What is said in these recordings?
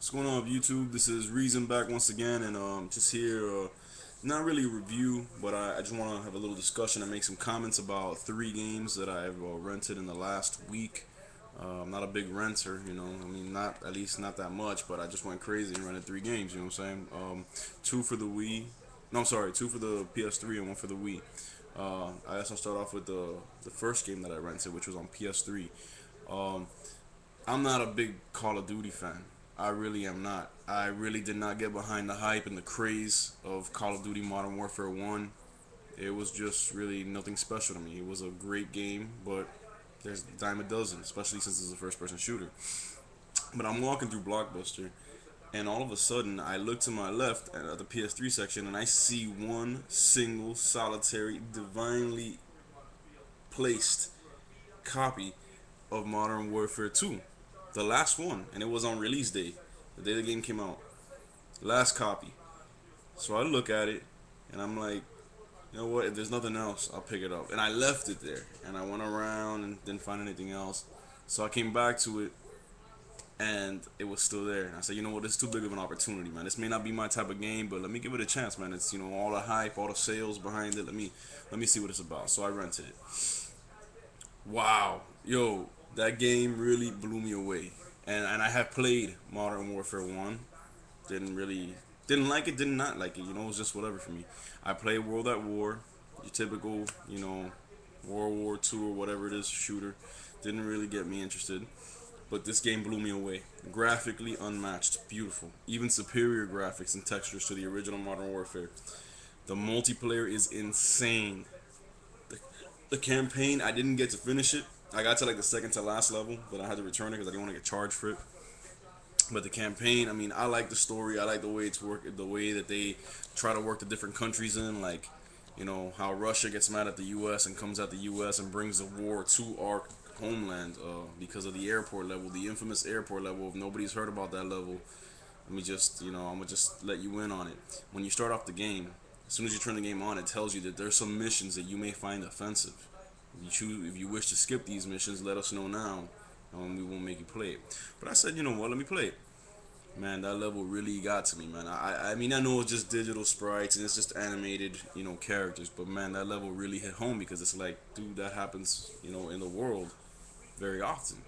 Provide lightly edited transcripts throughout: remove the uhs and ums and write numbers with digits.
What's going on, YouTube? This is Reezon back once again, and just here, not really a review, but I just want to have a little discussion and make some comments about 3 games that I've rented in the last week. I'm not a big renter, I mean, not at least not that much, but I just went crazy and rented 3 games. You know what I'm saying? Two for the Wii. No, I'm sorry, two for the PS3 and one for the Wii. I guess I'll start off with the first game that I rented, which was on PS3. Um, I'm not a big Call of Duty fan. I really am not. I really did not get behind the hype and the craze of Call of Duty Modern Warfare 1. It was just really nothing special to me. It was a great game, but there's a dime a dozen, especially since it's a first person shooter. But I'm walking through Blockbuster, and all of a sudden, I look to my left at the PS3 section, and I see one single, solitary, divinely placed copy of Modern Warfare 2. The last one, and it was on release day, the day the game came out. Last copy. So I look at it, and I'm like, you know what? If there's nothing else, I'll pick it up. And I left it there, and I went around and didn't find anything else. So I came back to it, and it was still there. And I said, you know what? This is too big of an opportunity, man. This may not be my type of game, but let me give it a chance, man. It's all the hype, all the sales behind it. Let me see what it's about. So I rented it. Wow, yo, that game really blew me away. And I have played Modern Warfare 1. Didn't like it, did not like it. It was just whatever for me. I played World at War, your typical, World War Two or whatever it is shooter. Didn't really get me interested. But this game blew me away. Graphically unmatched, beautiful. Even superior graphics and textures to the original Modern Warfare. The multiplayer is insane. The campaign, I didn't get to finish it. I got to like the second to last level, but I had to return it because I didn't want to get charged for it. But the campaign, I mean, I like the story. I like the way it's worked, the way that they try to work the different countries in, like, how Russia gets mad at the U.S. and comes at the U.S. and brings the war to our homeland because of the airport level, the infamous airport level. If nobody's heard about that level, let me just, I'm gonna just let you in on it. When you start off the game, as soon as you turn the game on, it tells you that there's some missions that you may find offensive. If you wish to skip these missions, let us know now, and we won't make you play it. But I said, you know what? Let me play it. Man, that level really got to me, man. I mean, I know it's just digital sprites and it's just animated, characters, but man, that level really hit home because it's like, dude, that happens, in the world very often.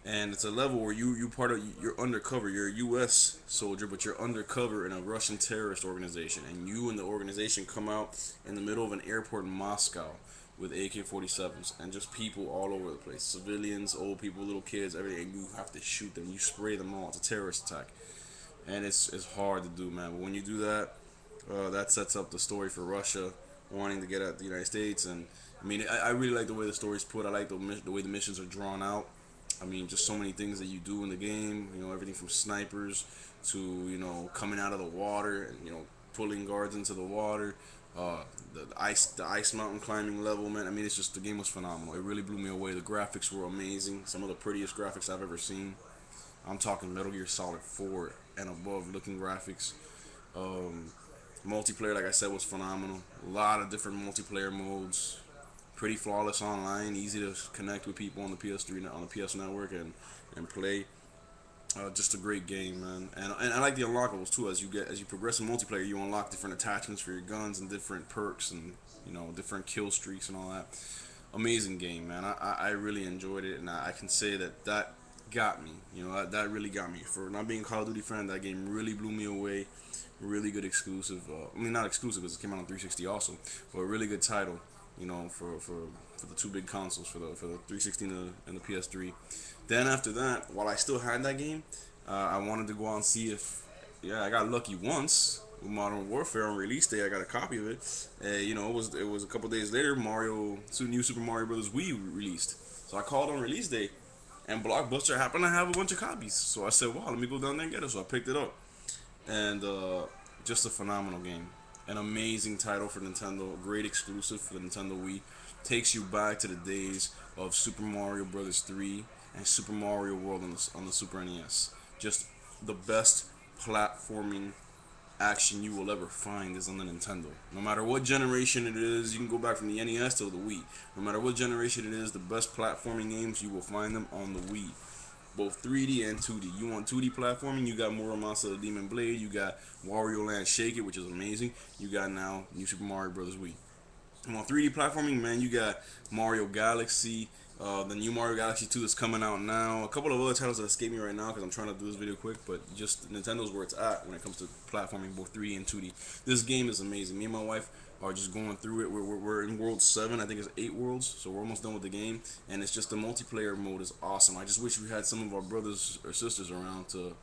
And it's a level where you're undercover. You're a U.S. soldier, but you're undercover in a Russian terrorist organization, and you and the organization come out in the middle of an airport in Moscow with AK-47s and just people all over the place, civilians, old people, little kids, everything. And you have to shoot them. You spray them all. It's a terrorist attack, and it's hard to do, man. But when you do that, that sets up the story for Russia wanting to get at the United States. And I mean, I really like the way the story's put. I like the way the missions are drawn out. I mean, just so many things that you do in the game. Everything from snipers to coming out of the water and pulling guards into the water. The ice mountain climbing level, man. I mean, it's just the game was phenomenal. It really blew me away. The graphics were amazing. Some of the prettiest graphics I've ever seen. I'm talking Metal Gear Solid 4 and above looking graphics. Multiplayer, like I said, was phenomenal. A lot of different multiplayer modes. Pretty flawless online, easy to connect with people on the PS3 on the PS Network and play. Just a great game, man, and I like the unlockables too. As you progress in multiplayer, you unlock different attachments for your guns and different perks and different kill streaks and all that. Amazing game, man. I really enjoyed it, and I can say that got me. That really got me. For not being a Call of Duty fan, that game really blew me away. Really good exclusive. I mean, not exclusive because it came out on 360 also, but a really good title. For the two big consoles, for the 360 and the PS3. Then after that, while I still had that game, I wanted to go out and see if, yeah, I got lucky once with Modern Warfare on release day. I got a copy of it. It was a couple days later. New Super Mario Brothers Wii released. So I called on release day, and Blockbuster happened to have a bunch of copies. So I said, wow, let me go down there and get it. So I picked it up, and just a phenomenal game. An amazing title for Nintendo, great exclusive for the Nintendo Wii. Takes you back to the days of Super Mario Brothers 3 and Super Mario World on the Super NES. Just the best platforming action you will ever find is on the Nintendo. No matter what generation it is, you can go back from the NES to the Wii. No matter what generation it is, the best platforming games, you will find them on the Wii. both 3D and 2D. You want 2D platforming, you got Muramasa the Demon Blade, you got Wario Land Shake It, which is amazing. You got now New Super Mario Bros. Wii. You want 3D platforming, man, you got Mario Galaxy, the new Mario Galaxy 2 is coming out now. A couple of other titles that escape me right now because I'm trying to do this video quick, but just Nintendo's where it's at when it comes to platforming, both 3D and 2D. This game is amazing. Me and my wife are just going through it. We're in World 7. I think it's 8 worlds, so we're almost done with the game. And it's just the multiplayer mode is awesome. I just wish we had some of our brothers or sisters around to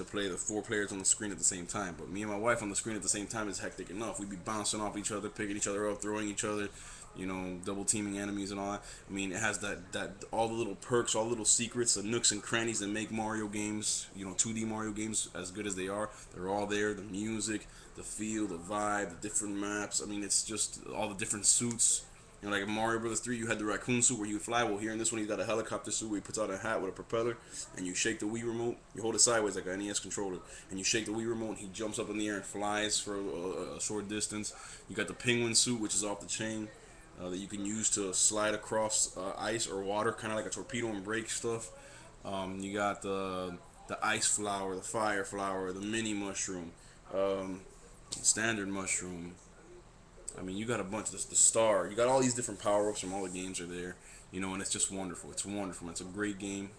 play the 4 players on the screen at the same time. But me and my wife on the screen at the same time is hectic enough. We'd be bouncing off each other, picking each other up, throwing each other, you know, double teaming enemies and all that. I mean, it has that all the little perks, all the little secrets, the nooks and crannies that make Mario games, you know, 2D Mario games as good as they are. They're all there. The music, the feel, the vibe, the different maps. I mean, it's just all the different suits. You know, like in Mario Bros. 3, you had the raccoon suit where you would fly. Well, here in this one, he's got a helicopter suit where he puts on a hat with a propeller, and you shake the Wii remote. You hold it sideways like an NES controller, and you shake the Wii remote, and he jumps up in the air and flies for a short distance. You got the penguin suit, which is off the chain, that you can use to slide across ice or water, kind of like a torpedo and brake stuff. You got the ice flower, the fire flower, the mini mushroom, standard mushroom. I mean, you got a bunch of this, the star. You got all these different power-ups from all the games are there, you know, and it's just wonderful. It's wonderful. It's a great game.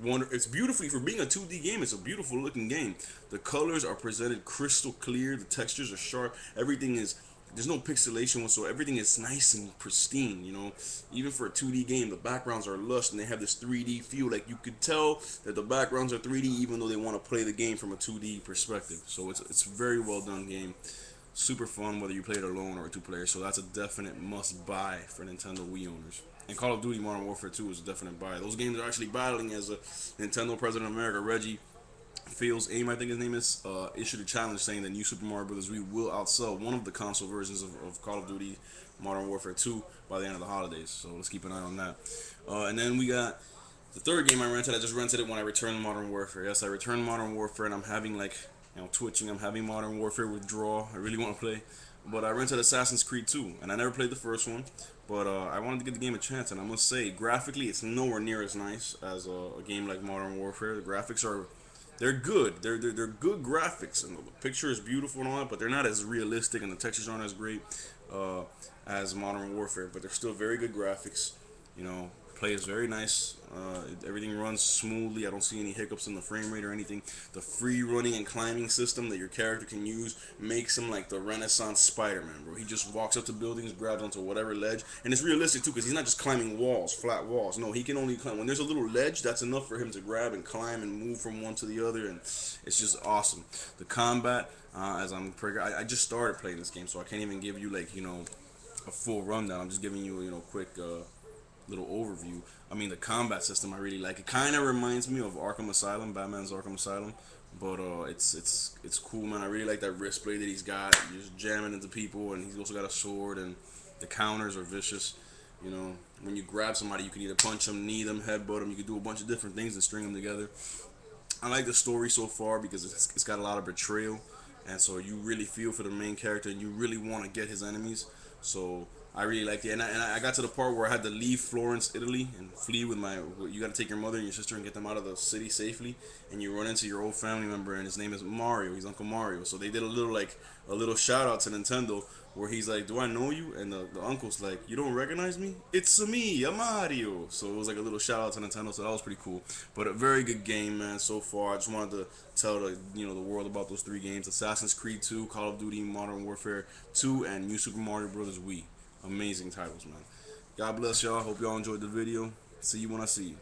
It's beautifully, for being a 2D game, it's a beautiful looking game. The colors are presented crystal clear. The textures are sharp. Everything is, there's no pixelation whatsoever. Everything is nice and pristine, you know. Even for a 2D game, the backgrounds are lush and they have this 3D feel. Like, you could tell that the backgrounds are 3D even though they want to play the game from a 2D perspective. So it's a very well done game. Super fun whether you play it alone or 2 players, so that's a definite must buy for Nintendo Wii owners. And Call of Duty Modern Warfare 2 is a definite buy. Those games are actually battling as a Nintendo President of America, Reggie Fils-Aime, I think his name is, issued a challenge saying that New Super Mario Bros. Wii will outsell one of the console versions of Call of Duty Modern Warfare 2 by the end of the holidays. So let's keep an eye on that. And then we got the third game I rented. I just rented it when I returned Modern Warfare. Yes, I returned Modern Warfare, and I'm having like, you know, twitching. I'm having Modern Warfare withdrawal. I really want to play, but I rented Assassin's Creed 2, and I never played the first one, but I wanted to give the game a chance, and I must say, graphically, it's nowhere near as nice as a game like Modern Warfare. The graphics are, they're good. They're good graphics, and the picture is beautiful and all that, but they're not as realistic, and the textures aren't as great as Modern Warfare, but they're still very good graphics. You know, play is very nice. Everything runs smoothly. I don't see any hiccups in the frame rate or anything. The free running and climbing system that your character can use makes him like the Renaissance Spider-Man, bro. He just walks up to buildings, grabs onto whatever ledge, and it's realistic too because he's not just climbing walls, flat walls. No, he can only climb when there's a little ledge. That's enough for him to grab and climb and move from one to the other, and it's just awesome. The combat, as I just started playing this game, so I can't even give you like, you know, a full rundown. I'm just giving you, you know, quick little overview. I mean, the combat system I really like. It kind of reminds me of Arkham Asylum, Batman's Arkham Asylum, but it's cool, man. I really like that wrist blade that he's got. He's just jamming into people, and he's also got a sword, and the counters are vicious. You know, when you grab somebody, you can either punch them, knee them, headbutt them. You can do a bunch of different things and string them together. I like the story so far because it's got a lot of betrayal, and so you really feel for the main character, and you really want to get his enemies. So I really liked it, and I got to the part where I had to leave Florence, Italy, and flee with my. You got to take your mother and your sister and get them out of the city safely, and you run into your old family member, and his name is Mario. He's Uncle Mario. So they did a little shout out to Nintendo where he's like, "Do I know you?" And the uncle's like, "You don't recognize me? It's me, a Mario." So it was like a little shout out to Nintendo. So that was pretty cool. But a very good game, man. So far, I just wanted to tell the world about those 3 games: Assassin's Creed 2, Call of Duty Modern Warfare 2, and New Super Mario Bros. Wii. Amazing titles, man. God bless y'all. Hope y'all enjoyed the video. See you when I see you.